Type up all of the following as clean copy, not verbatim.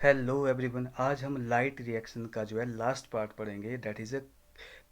Hello everyone. आज हम light reaction का जो है लास्ट पार्ट पढ़ेंगे, that is a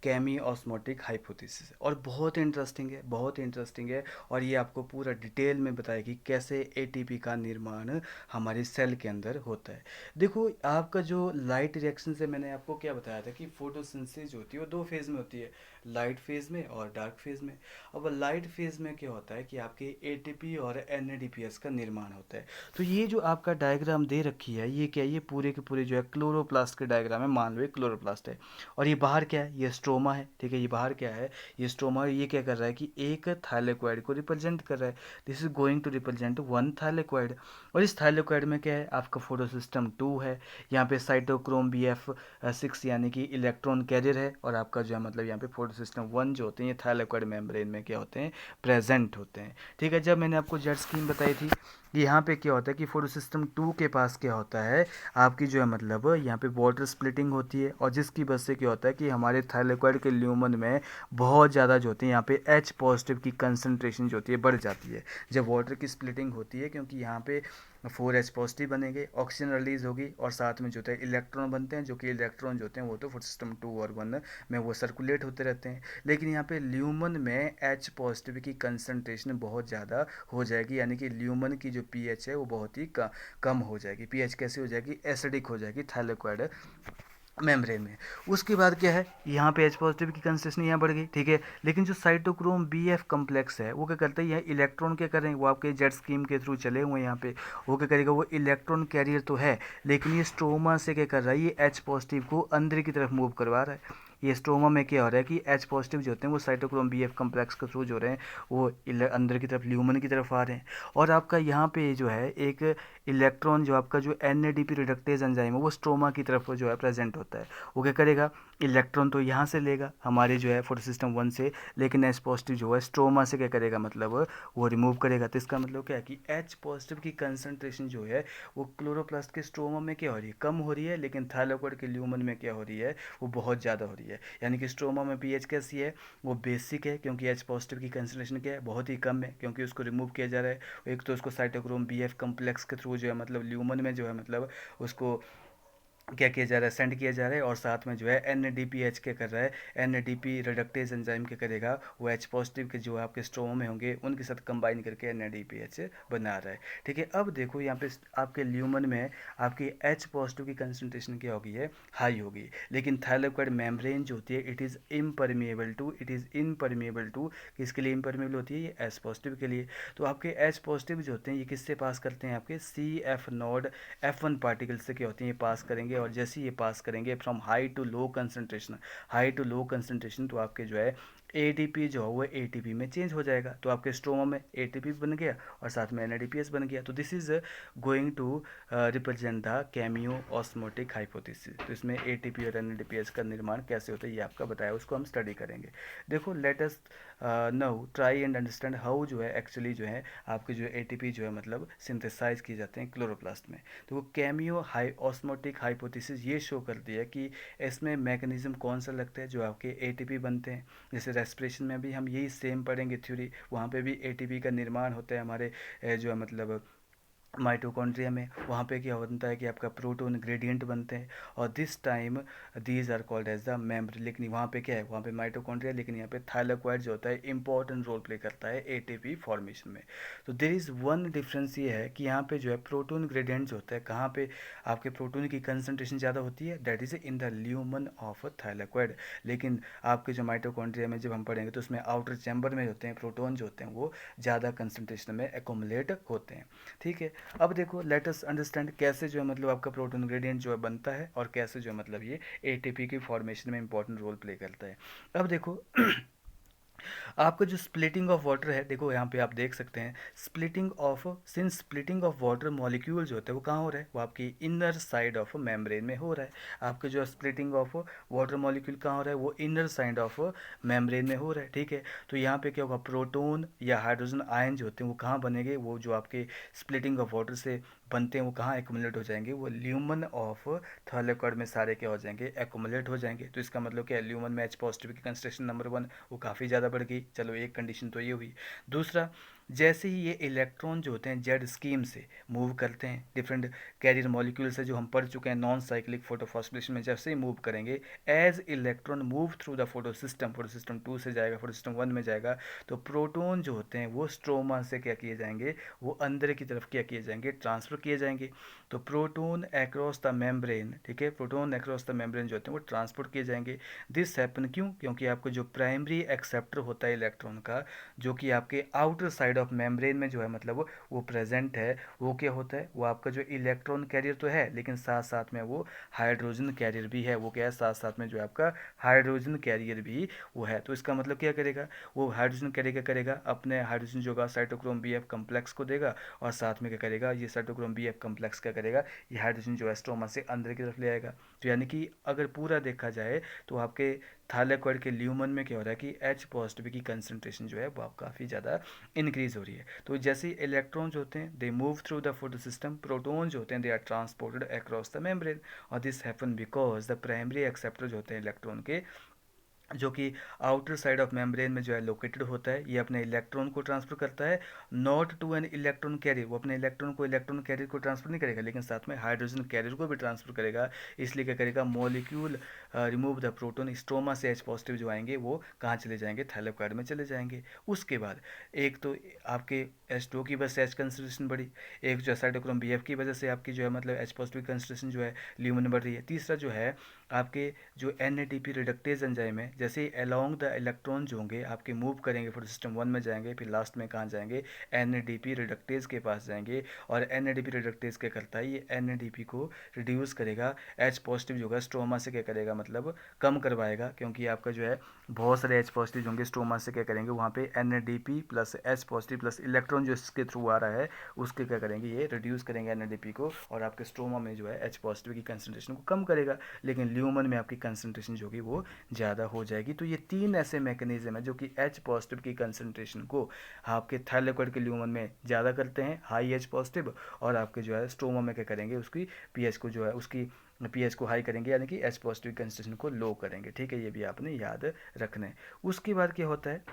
chemiosmotic hypothesis. और बहुत इंटरेस्टिंग है, बहुत इंटरेस्टिंग है। और ये आपको पूरा डिटेल में बताएगी कैसे एटीपी का निर्माण हमारे सेल के अंदर होता है। देखो, आपका जो लाइट रिएक्शन से मैंने आपको क्या बताया था कि फोटोसिंथेसिस होती है वो दो फेज़ में होती है, लाइट फेज़ में और डार्क फेज़ में। अब लाइट फेज़ में क्या होता है कि आपके एटीपी और एनएडीपीएस का निर्माण होता है। तो ये जो आपका डायग्राम दे रखी है, ये क्या है? ये पूरे के पूरे जो है क्लोरोप्लास्ट के डायग्राम है। मान लो ये क्लोरोप्लास्ट है और ये बाहर क्या है? ये स्ट्रोमा है। ठीक है, ये बाहर क्या है? ये स्ट्रोमा। ये क्या कर रहा है कि एक थाइलेकोइड को रिप्रेजेंट कर रहा है। This is going to represent one thylakoid. और इस थाइलेकोइड में क्या है? आपका फोटोसिस्टम 2 है। यहाँ पे साइटोक्रोम BF6 यानी कि इलेक्ट्रॉन कैरियर है। और आपका जो है मतलब यहाँ पे फोटोसिस्टम 1 जो होते हैं ये थाइलेकोइड मेम्ब्रेन में क्या होते हैं? प्रेजेंट होते हैं। ठीक है, जब मैंने आपको जेट स्कीम बताई थी, यहाँ पे क्या होता है कि फोटो सिस्टम 2 के पास क्या होता है? आपकी जो है मतलब यहाँ पे वाटर स्प्लिटिंग होती है। और जिसकी वजह से क्या होता है कि हमारे थाइलेकोइड के ल्यूमन में बहुत ज़्यादा जो होती है यहाँ पे H पॉजिटिव की कंसनट्रेशन जो होती है बढ़ जाती है जब वाटर की स्प्लिटिंग होती है, क्योंकि यहाँ पे 4H पॉजिटिव बनेंगे, ऑक्सीजन रिलीज होगी और साथ में जो होता है इलेक्ट्रॉन बनते हैं, जो कि इलेक्ट्रॉन जो होते हैं वो तो फोटो सिस्टम 2 और 1 में वो सर्कुलेट होते रहते हैं। लेकिन यहाँ पे ल्यूमन में H पॉजिटिव की कंसनट्रेशन बहुत ज़्यादा हो जाएगी, यानी कि ल्यूमन की जो पीएच है वो बहुत ही कम हो जाएगी। पीएच कैसे हो जाएगी? एसिडिक हो जाएगी थाइलेकोइड मेम्ब्रेन में। उसके बाद क्या है? यहाँ पे H पॉजिटिव की कंसंट्रेशन यहाँ बढ़ गई। ठीक है, लेकिन जो साइटोक्रोम BF कम्प्लेक्स है वो क्या करता है? यहाँ इलेक्ट्रॉन क्या कर रहे हैं? वो आपके जेट स्कीम के थ्रू चले हुए यहाँ पे। वो क्या करेगा? वो इलेक्ट्रॉन कैरियर तो है, लेकिन ये स्ट्रोमा से क्या कर रहा है? ये H पॉजिटिव को अंदर की तरफ मूव करवा रहा है। ये स्ट्रोमा में क्या हो रहा है कि H पॉजिटिव जो होते हैं वो साइटोक्रोम BF कम्प्लेक्स के थ्रू जो रहे हैं वो अंदर की तरफ ल्यूमन की तरफ आ रहे हैं। और आपका यहाँ पे जो है एक इलेक्ट्रॉन जो आपका जो NADP रिडक्टेज एंजाइम है वो स्ट्रोमा की तरफ जो है प्रेजेंट होता है। वो क्या करेगा? इलेक्ट्रॉन तो यहाँ से लेगा हमारे जो है फोटोसिस्टम 1 से, लेकिन H पॉजिटिव जो है स्ट्रोमा से क्या करेगा? मतलब वो रिमूव करेगा। तो इसका मतलब क्या है कि H पॉजिटिव की कंसनट्रेशन जो है वो क्लोरोप्लास्ट के स्ट्रोमा में क्या हो रही है? कम हो रही है, लेकिन थाइलेकोइड के ल्यूमन में क्या हो रही है? वो बहुत ज़्यादा हो रही है। यानी कि स्ट्रोमा में पीएच कैसी है? वो बेसिक है, क्योंकि H पॉजिटिव की कंसनट्रेशन क्या है? बहुत ही कम है, क्योंकि उसको रिमूव किया जा रहा है। एक तो उसको साइटोक्रोम BF कम्प्लेक्स के थ्रू जो है मतलब ल्यूमन में जो है मतलब उसको क्या किया जा रहा है? सेंड किया जा रहा है। और साथ में जो है NADPH क्या कर रहा है? NADP रिडक्टेज एंजाइम क्या करेगा? वो H पॉजिटिव के जो आपके स्ट्रोमा में होंगे उनके साथ कंबाइन करके NADPH बना रहा है। ठीक है, अब देखो यहाँ पे आपके ल्यूमन में आपकी H पॉजिटिव की कंसनट्रेशन क्या होगी? है हाई होगी, लेकिन थाइलेकोइड मेम्ब्रेन जो होती है इट इज़ इम्परमिएबल टू किसके लिए इम्परमिएबल होती है? ये H पॉजिटिव के लिए। तो आपके H पॉजिटिव जो होते हैं ये किससे पास करते हैं? आपके CF नोड F1 पार्टिकल से क्या होती हैं? ये पास करेंगे। और जैसे ये पास करेंगे from high to low concentration, high to low concentration, तो आपके जो है ADP जो है वो ATP में चेंज हो जाएगा। तो आपके स्ट्रोमा में ATP बन गया और साथ में NADPS बन गया। तो this is going to represent the chemiosmotic hypothesis. तो इसमें ATP और NADPS का निर्माण कैसे होता है ये आपका बताया, उसको हम स्टडी करेंगे। देखो, let us now try and understand how जो है एक्चुअली जो है आपके जो ATP जो है मतलब सिंथेसाइज किए जाते हैं क्लोरोप्लास्ट में। तो वो कैमियो हाई ऑस्मोटिक हाइपोथेसिस ये शो करती है कि इसमें मैकेनिज्म कौन सा लगता है जो आपके ATP बनते हैं। जैसे रेस्पिरेशन में भी हम यही सेम पढ़ेंगे थ्योरी, वहाँ पे भी ATP का निर्माण होता है हमारे जो है मतलब माइटोकॉन्ड्रिया में। वहाँ पे क्या बनता है कि आपका प्रोटोन ग्रेडियंट बनते हैं और this time these are called as the membrane. लेकिन वहाँ पे क्या है? वहाँ पे माइटोकॉन्ड्रिया, लेकिन यहाँ पे थाइलेकोइड जो होता है इंपॉर्टेंट रोल प्ले करता है ATP फॉर्मेशन में। तो देर इज़ वन डिफरेंस ये है कि यहाँ पे जो है प्रोटोन ग्रेडियंट जो होता है कहाँ पे आपके प्रोटोन की कंसनट्रेशन ज़्यादा होती है? That is in the lumen of thylakoid. लेकिन आपके जो माइटोकॉन्ड्रिया में जब हम पढ़ेंगे तो उसमें आउटर चैम्बर में होते हैं प्रोटोन जो होते हैं वो ज़्यादा कंसनट्रेशन में एकोमुलेट होते हैं। ठीक है, अब देखो लेट अस अंडरस्टैंड कैसे जो है मतलब आपका प्रोटोन ग्रेडियंट जो है बनता है और कैसे जो है मतलब ये ATP की फॉर्मेशन में इंपॉर्टेंट रोल प्ले करता है। अब देखो आपका जो स्प्लिटिंग ऑफ वाटर है, देखो यहाँ पे आप देख सकते हैं splitting of, since splitting of water molecule जो होता है वो कहाँ हो रहा है? वो आपकी इनर साइड ऑफ मेम्ब्रेन में हो रहा है। आपके जो स्प्लिटिंग ऑफ वाटर मॉलिक्यूल कहाँ हो रहा है? वो इनर साइड ऑफ मेम्ब्रेन में हो रहा है। ठीक है, तो यहाँ पे क्या होगा? प्रोटोन या हाइड्रोजन आयन जो होते हैं वो कहाँ बनेंगे? वो जो आपके स्प्लिटिंग ऑफ वाटर से बनते हैं वो कहाँ एक्यूमुलेट हो जाएंगे? वो ल्यूमन ऑफ थाइलेकोइड में सारे क्या हो जाएंगे? एक्यूमुलेट हो जाएंगे। तो इसका मतलब क्या है? ल्यूमन में H पॉजिटिव की कंसंट्रेशन नंबर 1 वो काफ़ी ज़्यादा बढ़ गई। चलो एक कंडीशन तो ये हुई। दूसरा, जैसे ही ये इलेक्ट्रॉन जो होते हैं जेड स्कीम से मूव करते हैं डिफरेंट कैरियर मॉलिक्यूल से, जो हम पढ़ चुके हैं नॉन साइक्लिक फोटोफॉस्फोरिलेशन में, जैसे ही मूव करेंगे, as electron move through the photo system 2 से जाएगा, फोटो सिस्टम 1 में जाएगा, तो प्रोटॉन जो होते हैं वो स्ट्रोमा से क्या किए जाएंगे, वो अंदर की तरफ क्या किए जाएंगे, ट्रांसफर किए जाएंगे। तो प्रोटॉन अक्रॉस द मेम्ब्रेन, ठीक है, प्रोटॉन अक्रॉस द मेम्ब्रेन जो होते हैं वो ट्रांसपोर्ट किए जाएंगे। दिस हैपन क्यों, क्योंकि आपको जो प्राइमरी एक्सेप्टर होता है इलेक्ट्रॉन का, जो कि आपके आउटर साइड ऑफ मेम्ब्रेन में जो है मतलब वो प्रेजेंट है, वो क्या होता है, वो आपका जो इलेक्ट्रॉन कैरियर तो है, लेकिन साथ साथ में वो हाइड्रोजन कैरियर भी है। वो क्या है, साथ साथ में जो है आपका हाइड्रोजन कैरियर भी वो है। तो इसका मतलब क्या करेगा, वो हाइड्रोजन कैरियर क्या करेगा, अपने हाइड्रोजन जो होगा साइटोक्रोम बी एफ कम्प्लेक्स को देगा, और साथ में क्या करेगा, ये साइटोक्रोम बी एफ कम्प्लेक्स क्या करेगा, ये हाइड्रोजन जो है स्ट्रोमा से अंदर की तरफ ले आएगा। तो यानी कि अगर पूरा देखा जाए तो आपके थायलाकॉइड के ल्यूमन में क्या हो रहा है कि एच पॉजिटिव की कंसंट्रेशन जो है वो काफ़ी ज़्यादा इंक्रीज हो रही है। तो जैसे इलेक्ट्रॉन्स होते हैं they move through the photo system, proton जो होते हैं they are transported across the membrane, और this happen because the primary acceptor जो होते हैं इलेक्ट्रॉन के, जो कि आउटर साइड ऑफ मेम्ब्रेन में जो है लोकेटेड होता है, ये अपने इलेक्ट्रॉन को ट्रांसफर करता है, not to an electron carrier, वो अपने इलेक्ट्रॉन कैरियर को ट्रांसफर नहीं करेगा, लेकिन साथ में हाइड्रोजन कैरियर को भी ट्रांसफर करेगा। इसलिए क्या करेगा, molecule remove the proton, stroma से एच पॉजिटिव जो आएंगे वो कहाँ चले जाएंगे, थाइलाकॉइड में चले जाएंगे। उसके बाद एक तो आपके H2O की वजह से एच कंसंट्रेशन बढ़ी, एक जो साइटोक्रोम बी एफ की वजह से आपकी जो है मतलब एच पॉजिटिव कंसंट्रेशन जो है ल्यूमन में बढ़ रही है। तीसरा जो है आपके जो N A T P reductase enzyme है, जैसे ही अलोंग द इलेक्ट्रॉन जो होंगे आपके मूव करेंगे, फोटो सिस्टम 1 में जाएंगे, फिर लास्ट में कहाँ जाएंगे, N A D P reductase के पास जाएंगे। और N A D P reductase क्या करता है, ये एन ए डी पी को रिड्यूस करेगा, एच पॉजिटिव जो होगा स्ट्रोमा से क्या करेगा, मतलब कम करवाएगा, क्योंकि आपका जो है बहुत सारे एच पॉजिटिव जो होंगे स्ट्रोमा से क्या करेंगे, वहाँ पे N A D P plus H positive plus electron जो इसके थ्रू आ रहा है उसके क्या करेंगे, ये रिड्यूस करेंगे एन ए डी पी को, और आपके स्ट्रोमा में जो है एच पॉजिटिव की कंसनट्रेशन को कम करेगा, लेकिन ल्यूमन में आपकी कंसंट्रेशन जो होगी वो ज़्यादा हो जाएगी। तो ये तीन ऐसे मैकेनिज्म है जो कि एच पॉजिटिव की कंसंट्रेशन को आपके थाइलाकॉइड के ल्यूमन में ज़्यादा करते हैं, हाई एच पॉजिटिव, और आपके जो है स्ट्रोमा में क्या करेंगे, उसकी पीएच को जो है उसकी पीएच को हाई करेंगे, यानी कि एच पॉजिटिव कंसंट्रेशन को लो करेंगे। ठीक है, ये भी आपने याद रखना है। उसके बाद क्या होता है,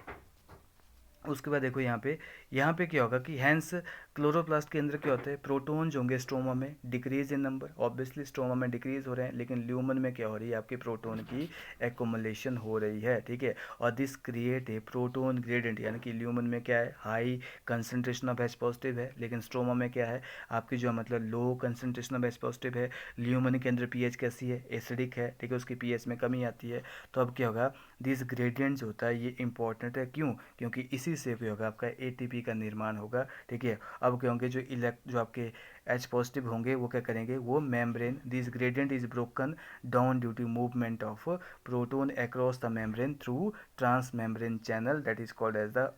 उसके बाद देखो यहाँ पे क्या होगा कि हैंस क्लोरोप्लास्ट के अंदर क्या होता है, प्रोटॉन जो होंगे स्ट्रोमा में decrease in number, obviously stroma में डिक्रीज हो रहे हैं, लेकिन ल्यूमन में क्या हो रही है, आपके प्रोटॉन की एकोमुलेशन हो रही है। ठीक है, और this create a proton gradient, यानी कि ल्यूमन में क्या है, high concentration of H positive है, लेकिन स्ट्रोमा में क्या है, आपकी जो मतलब low concentration of H positive है। ल्यूमन के अंदर पीएच कैसी है, एसिडिक है, ठीक है, उसकी पीएच में कमी आती है। तो अब क्या होगा, दिस ग्रेडियंट जो होता है ये इंपॉर्टेंट है, क्यों, क्योंकि इसी से भी होगा आपका एटीपी का निर्माण होगा। ठीक है, अब क्या होंगे, जो आपके एच पॉजिटिव होंगे वो क्या करेंगे, वो membrane, this gradient is broken down due to movement of proton across the membrane through transmembrane channel that is called as the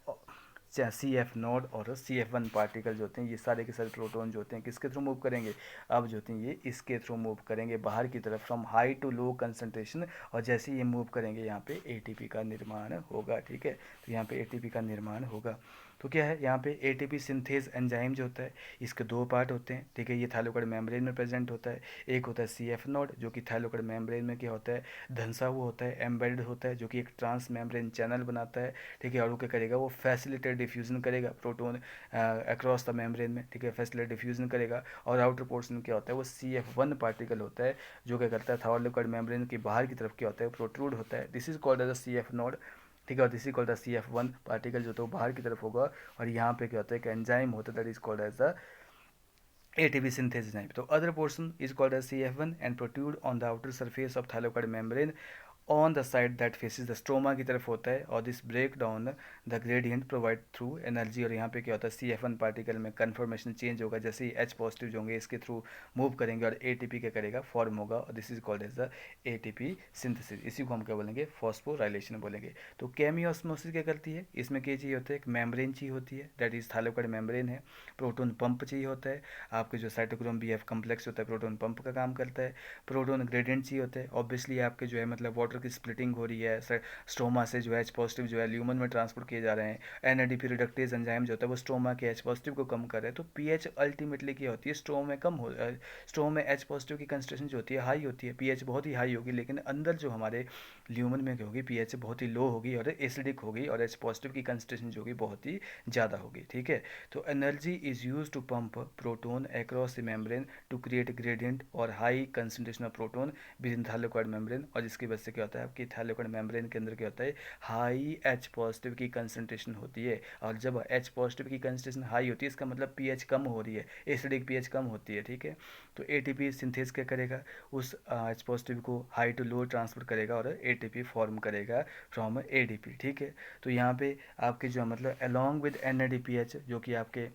C F node और सी एफ वन पार्टिकल जो होते हैं, ये सारे के सारे प्रोटॉन जो होते हैं किसके थ्रू मूव करेंगे, अब जो होते हैं ये इसके थ्रू मूव करेंगे बाहर की तरफ, from high to low concentration, और जैसे ही ये मूव करेंगे यहाँ पे एटीपी का निर्माण होगा। ठीक है, तो यहाँ पे एटीपी का निर्माण होगा। तो क्या है, यहाँ पे एटीपी सिंथेज एंजाइम जो होता है इसके दो पार्ट होते हैं। ठीक है, ये थाइलाकॉइड मेम्ब्रेन में प्रेजेंट होता है। एक होता है सी एफ नोड, जो कि थाइलाकॉइड मेम्ब्रेन में क्या होता है, धंसा हुआ होता है, एम्बेडेड होता है, जो कि एक ट्रांस मेम्ब्रेन चैनल बनाता है। ठीक है, और वो क्या करेगा, वो फैसिलिटेट डिफ्यूजन करेगा प्रोटोन अक्रॉस द मेम्ब्रेन में। ठीक है, फैसिलिटेट डिफ्यूजन करेगा, और आउटर पोर्शन क्या होता है, वो सी एफ वन पार्टिकल होता है, जो क्या करता है, थाइलाकॉइड मेम्ब्रेन के बाहर की तरफ क्या होता है, प्रोट्रूड होता है। This is called as a C F node. ठीक है, और this is called the C F one particle जो तो बाहर की तरफ होगा, और यहाँ पे क्या होता है, एक एंजाइम होता है that is called as the ATP synthesis enzyme. So other portion is called as CF1 and protrude on the outer surface of thylakoid membrane on the side that faces the stroma की तरफ होता है, और this break down the gradient provide through energy. और यहाँ पे क्या होता है, सी एफ वन पार्टिकल में कन्फर्मेशन चेंज होगा, जैसे ही एच पॉजिटिव जो होंगे इसके थ्रू मूव करेंगे और ए टी पी क्या करेगा, फॉर्म होगा, और this is called as the A T P synthesis. इसी को हम क्या बोलेंगे, फॉस्फोराइलेशन बोलेंगे। तो केमियोस्मोसिस क्या करती है, इसमें क्या चाहिए होता है, एक मेम्ब्रेन चाहिए होती है दैट इज थाइलाकॉइड मेम्ब्रेन है, प्रोटोन पंप चाहिए होता है, आपके जो साइटोक्रोम बी एफ कम्प्लेक्स होता है प्रोटोन पंप का काम करता है, प्रोटोन ग्रेडियंट चाहिए होता है, ऑब्वियसली आपके जो है मतलब वाटर वाटर की स्प्लिटिंग हो रही है, स्ट्रोमा से जो है एच पॉजिटिव जो है ल्यूमन में ट्रांसपोर्ट किए जा रहे हैं, एनएडीपी रिडक्टेज एंजाइम जो होता है वो स्ट्रोमा के एच पॉजिटिव को कम कर रहे हैं, तो पीएच अल्टीमेटली क्या होती है, स्ट्रोम में कम हो, स्ट्रोम में एच पॉजिटिव की कंसंट्रेशन जो होती है हाई होती है, पीएच बहुत ही हाई होगी, लेकिन अंदर जो हमारे ल्यूमन में क्या होगी, पीएच बहुत ही लो होगी और एसिडिक होगी, और एच पॉजिटिव की कंसंट्रेशन जो होगी बहुत ही ज़्यादा होगी, ठीक है। तो energy is use to pump proton across the membrane to create gradient और high concentration of proton within thylakoid membrane, और जिसकी वजह से क्या होता है आपकी थैलेकोइड मेम्ब्रेन के अंदर क्या होता है, हाई एच पॉजिटिव की कंसंट्रेशन होती है, और जब एच पॉजिटिव की कंसंट्रेशन हाई होती है इसका मतलब पीएच कम हो रही है, एसिडिक पीएच कम होती है, ठीक है। तो एटीपी सिंथेस क्या करेगा, उस एच पॉजिटिव को हाई टू लो ट्रांसफर करेगा और एटीपी फॉर्म करेगा फ्रॉम एडीपी, ठीक है। तो यहाँ पे आपके जो मतलब अलॉन्ग विद एनएडीपीएच जो कि आपके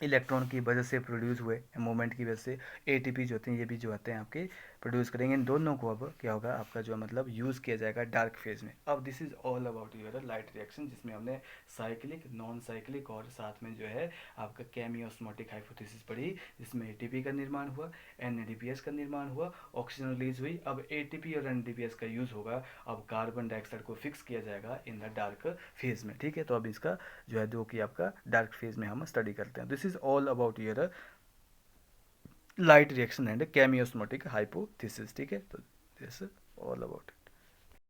इलेक्ट्रॉन की वजह से प्रोड्यूस हुए मूवमेंट की वजह से एटीपी जो होते हैं, ये भी जो आते हैं आपके प्रोड्यूस करेंगे, इन दोनों को अब क्या होगा आपका जो मतलब यूज़ किया जाएगा डार्क फेज में। अब this is all about your light reaction, जिसमें हमने साइक्लिक, नॉन साइक्लिक और साथ में जो है आपका केमी ऑस्मोटिक हाइपोथेसिस पढ़ी, जिसमें एटीपी का निर्माण हुआ, एनएडीपीएस का निर्माण हुआ, ऑक्सीजन रिलीज हुई। अब एटीपी और एनएडीपीएस का यूज़ होगा, अब कार्बन डाइऑक्साइड को फिक्स किया जाएगा इन द डार्क फेज में, ठीक है। तो अब इसका जो है जो कि आपका डार्क फेज में हम स्टडी करते हैं। This is all about your light reaction and chemiosmotic hypothesis, ठीक है। तो दिस ऑल अबाउट